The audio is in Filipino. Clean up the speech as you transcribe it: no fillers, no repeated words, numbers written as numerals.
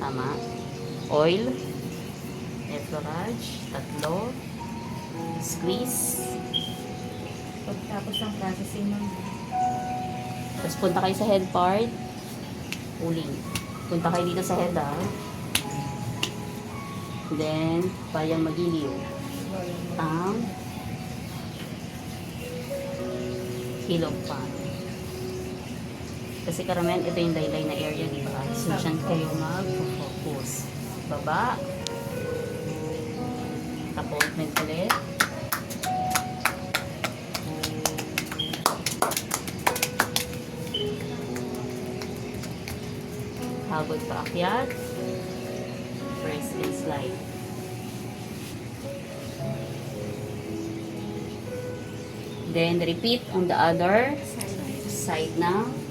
Tama. Oil. Effleurage. 3. Squeeze. Pagtapos ng processing mo. Tapos punta kayo sa head part. Pulling. Punta kayo dito sa head, Then, bayang magiliw. Ang hilog pa. Kasi karamihan ito yung laylay na area, di ba? So, dyan kayo mag-focus. Baba. Appointment ulit. Hagod pa akyat. Press and slide. Then, repeat on the other side na.